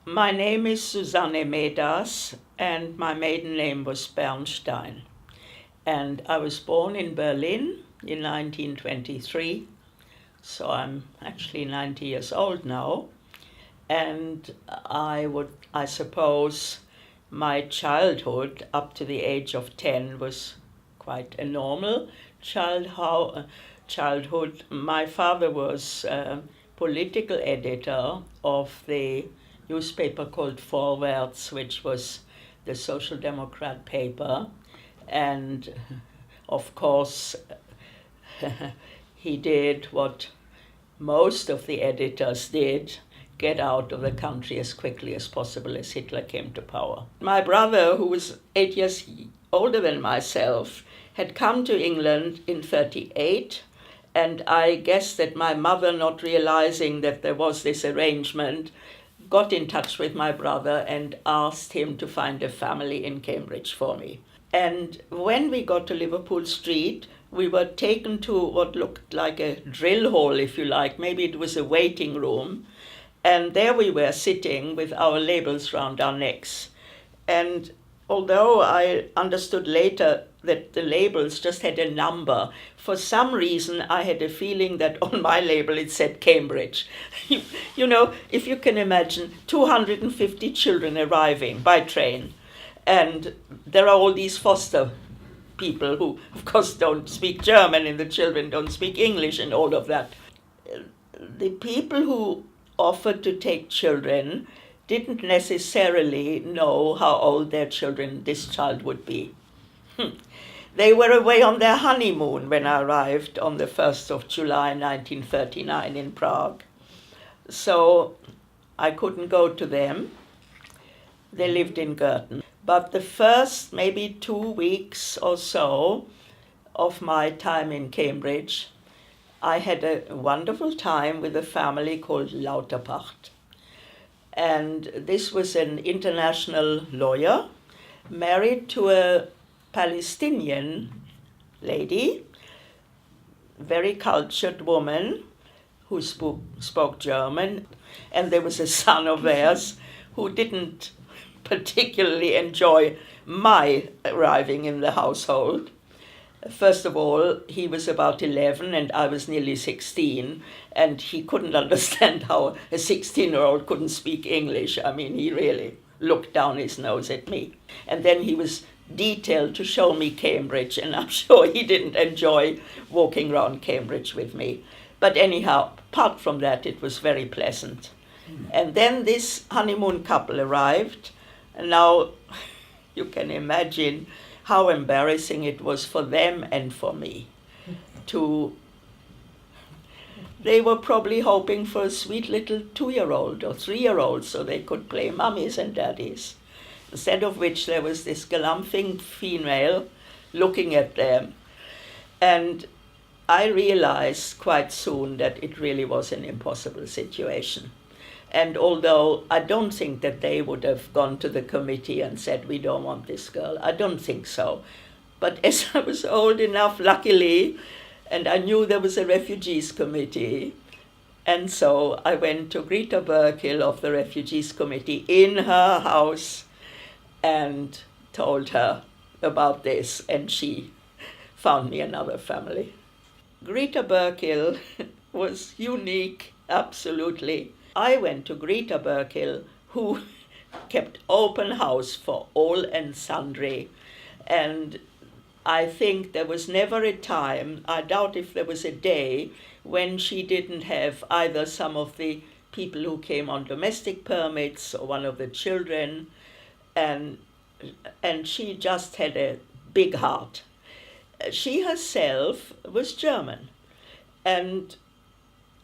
My name is Susanne Medas, and my maiden name was Bernstein. And I was born in Berlin in 1923, so I'm actually 90 years old now. And I suppose my childhood up to the age of 10 was quite a normal childhood. My father was political editor of the newspaper called Vorwärts, which was the Social Democrat paper. And of course, he did what most of the editors did, get out of the country as quickly as possible as Hitler came to power. My brother, who was 8 years older than myself, had come to England in 1938, and I guess that my mother, not realizing that there was this arrangement, got in touch with my brother and asked him to find a family in Cambridge for me. And when we got to Liverpool Street, we were taken to what looked like a drill hall, if you like. Maybe it was a waiting room. And there we were sitting with our labels round our necks. And although I understood later that the labels just had a number, for some reason I had a feeling that on my label it said Cambridge. You know, if you can imagine 250 children arriving by train, and there are all these foster people who, of course, don't speak German, and the children don't speak English and all of that. The people who offered to take children didn't necessarily know how old this child would be. They were away on their honeymoon when I arrived on the 1st of July 1939 in Prague. So I couldn't go to them. They lived in Girton. But the first maybe 2 weeks or so of my time in Cambridge, I had a wonderful time with a family called Lauterpacht. And this was an international lawyer married to a Palestinian lady, very cultured woman who spoke German. And there was a son of theirs who didn't particularly enjoy my arriving in the household. First of all, he was about 11 and I was nearly 16, and he couldn't understand how a 16-year-old couldn't speak English. I mean, he really looked down his nose at me. And then he was detailed to show me Cambridge, and I'm sure he didn't enjoy walking around Cambridge with me. But anyhow, apart from that, it was very pleasant. And then this honeymoon couple arrived, and now you can imagine how embarrassing it was for them and for me. They were probably hoping for a sweet little 2-year-old or 3-year-old so they could play mummies and daddies. Instead of which there was this galumphing female looking at them. And I realized quite soon that it really was an impossible situation. And although I don't think that they would have gone to the committee and said, we don't want this girl, I don't think so. But as I was old enough, luckily, and I knew there was a refugees committee, and so I went to Greta Burkill of the refugees committee in her house and told her about this, and she found me another family. Greta Burkill was unique, absolutely. I went to Greta Burkill, who kept open house for all and sundry. And I think there was never a time, I doubt if there was a day, when she didn't have either some of the people who came on domestic permits or one of the children. And she just had a big heart. She herself was German. And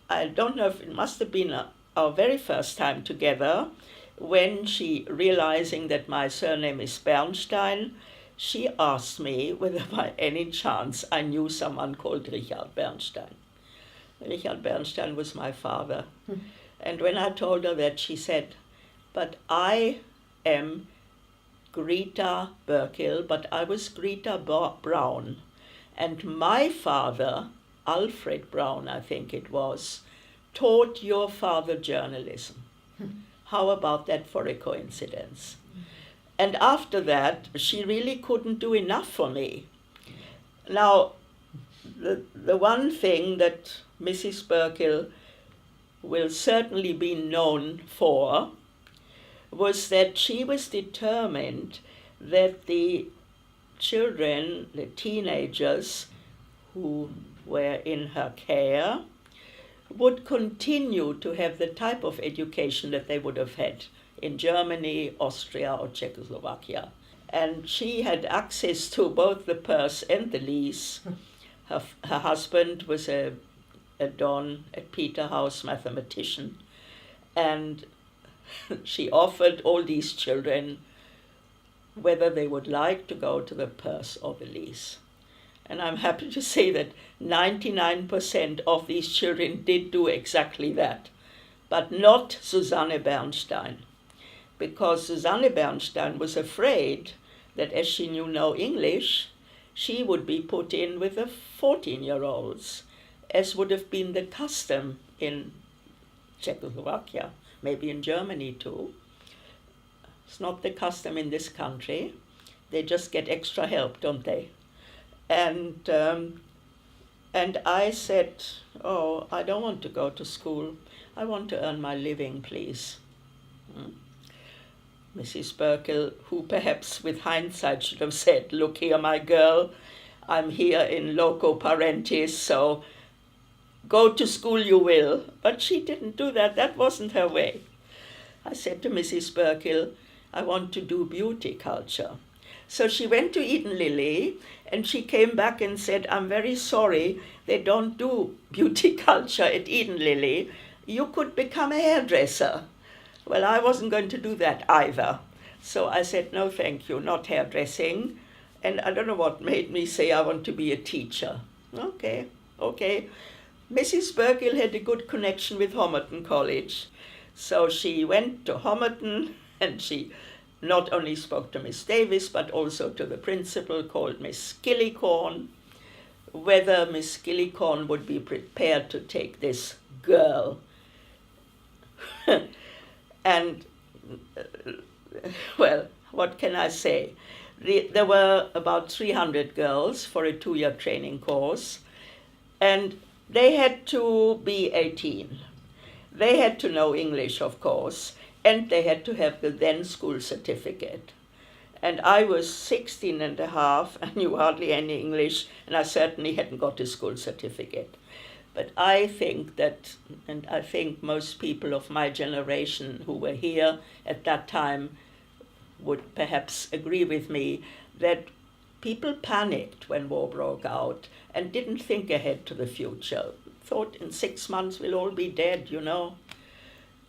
I don't know if it must have been our very first time together, when she, realizing that my surname is Bernstein, she asked me whether by any chance I knew someone called Richard Bernstein. Richard Bernstein was my father. And when I told her that, she said, but I am Greta Burkill, but I was Greta Brown. And my father, Alfred Brown, I think it was, taught your father journalism. How about that for a coincidence? And after that, she really couldn't do enough for me. Now, the one thing that Mrs. Burkill will certainly be known for was that she was determined that the children, the teenagers who were in her care, would continue to have the type of education that they would have had in Germany, Austria, or Czechoslovakia. And she had access to both the purse and the lease. Her husband was a Don at Peterhouse mathematician, and she offered all these children whether they would like to go to the purse or the lease. And I'm happy to say that 99% of these children did do exactly that, but not Susanne Bernstein, because Susanne Bernstein was afraid that as she knew no English, she would be put in with the 14-year-olds, as would have been the custom in Czechoslovakia, maybe in Germany too. It's not the custom in this country. They just get extra help, don't they? And I said, oh, I don't want to go to school. I want to earn my living, please. Mrs. Burkill, who perhaps with hindsight should have said, look here, my girl, I'm here in loco parentis, so go to school you will. But she didn't do that. That wasn't her way. I said to Mrs. Burkill, I want to do beauty culture. So she went to Eden Lilly, and she came back and said, I'm very sorry, they don't do beauty culture at Eden Lilly. You could become a hairdresser. Well, I wasn't going to do that either. So I said, no, thank you, not hairdressing. And I don't know what made me say I want to be a teacher. Okay. Mrs. Burkill had a good connection with Homerton College. So she went to Homerton, and she not only spoke to Miss Davis, but also to the principal called Miss Skillicorn, whether Miss Skillicorn would be prepared to take this girl. And, well, what can I say? There were about 300 girls for a 2-year training course, and they had to be 18. They had to know English, of course, and they had to have the then school certificate. And I was 16 and a half, I knew hardly any English, and I certainly hadn't got a school certificate. But I think that, and I think most people of my generation who were here at that time would perhaps agree with me, that people panicked when war broke out and didn't think ahead to the future. Thought in 6 months we'll all be dead, you know.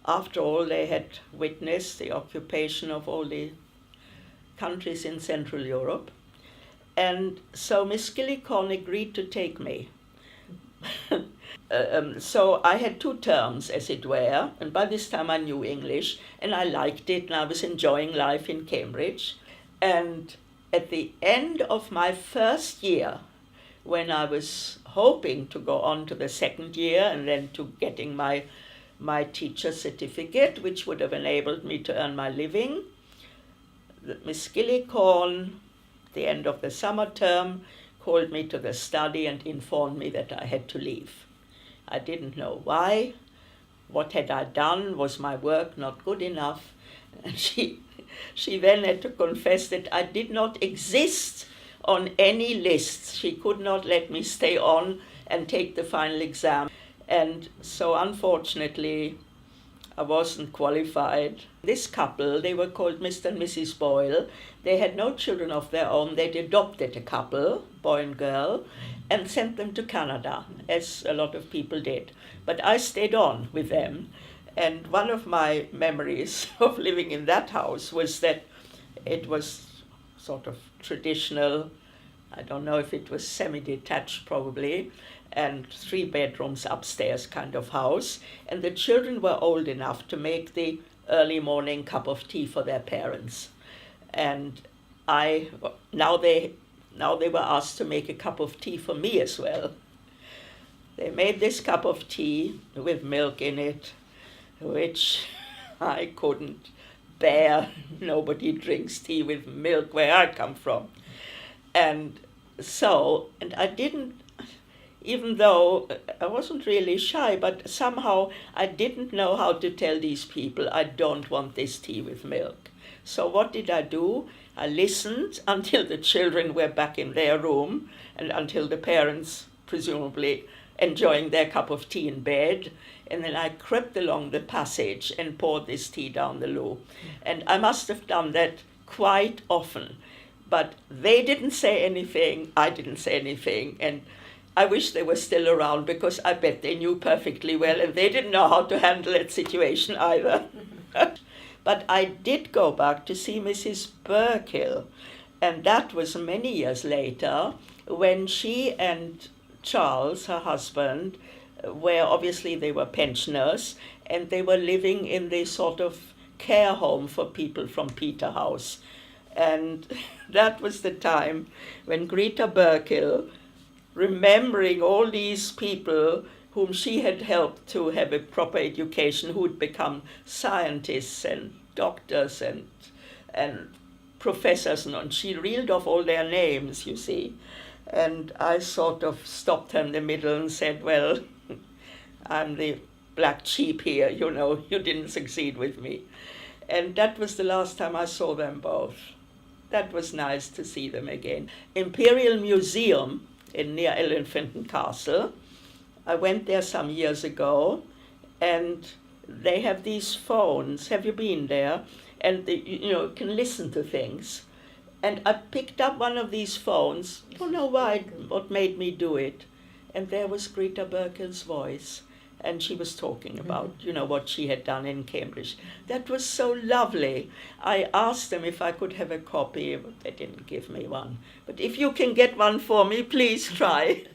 After all, they had witnessed the occupation of all the countries in Central Europe. And so Miss Skillicorn agreed to take me. So I had 2 terms, as it were, and by this time I knew English, and I liked it, and I was enjoying life in Cambridge. And at the end of my first year, when I was hoping to go on to the second year and then to getting my teacher certificate, which would have enabled me to earn my living, Miss Skillicorn, the end of the summer term, called me to the study and informed me that I had to leave. I didn't know why. What had I done? Was my work not good enough? And she then had to confess that I did not exist on any lists. She could not let me stay on and take the final exam. And so unfortunately, I wasn't qualified. This couple, they were called Mr. and Mrs. Boyle. They had no children of their own. They'd adopted a couple, boy and girl, and sent them to Canada, as a lot of people did. But I stayed on with them. And one of my memories of living in that house was that it was sort of traditional. I don't know if it was semi-detached probably, and 3 bedrooms upstairs kind of house. And the children were old enough to make the early morning cup of tea for their parents. And now they were asked to make a cup of tea for me as well. They made this cup of tea with milk in it, which I couldn't bear nobody drinks tea with milk where I come from. And and I didn't, even though I wasn't really shy, but somehow I didn't know how to tell these people, I don't want this tea with milk. So what did I do? I listened until the children were back in their room and until the parents, presumably, enjoying their cup of tea in bed. And then I crept along the passage and poured this tea down the loo. And I must have done that quite often. But they didn't say anything, I didn't say anything, and I wish they were still around because I bet they knew perfectly well and they didn't know how to handle that situation either. But I did go back to see Mrs. Burkill, and that was many years later when she and Charles, her husband, they were pensioners and they were living in this sort of care home for people from Peterhouse. And that was the time when Greta Burkill, remembering all these people whom she had helped to have a proper education, who had become scientists and doctors and professors, and she reeled off all their names, you see. And I sort of stopped her in the middle and said, well, I'm the black sheep here, you didn't succeed with me. And that was the last time I saw them both. That was nice to see them again. Imperial Museum near Elephant and Castle. I went there some years ago, and they have these phones. Have you been there? And you can listen to things. And I picked up one of these phones. I don't know what made me do it. And there was Greta Burkill's voice. And she was talking about, what she had done in Cambridge. That was so lovely. I asked them if I could have a copy, but they didn't give me one. But if you can get one for me, please try.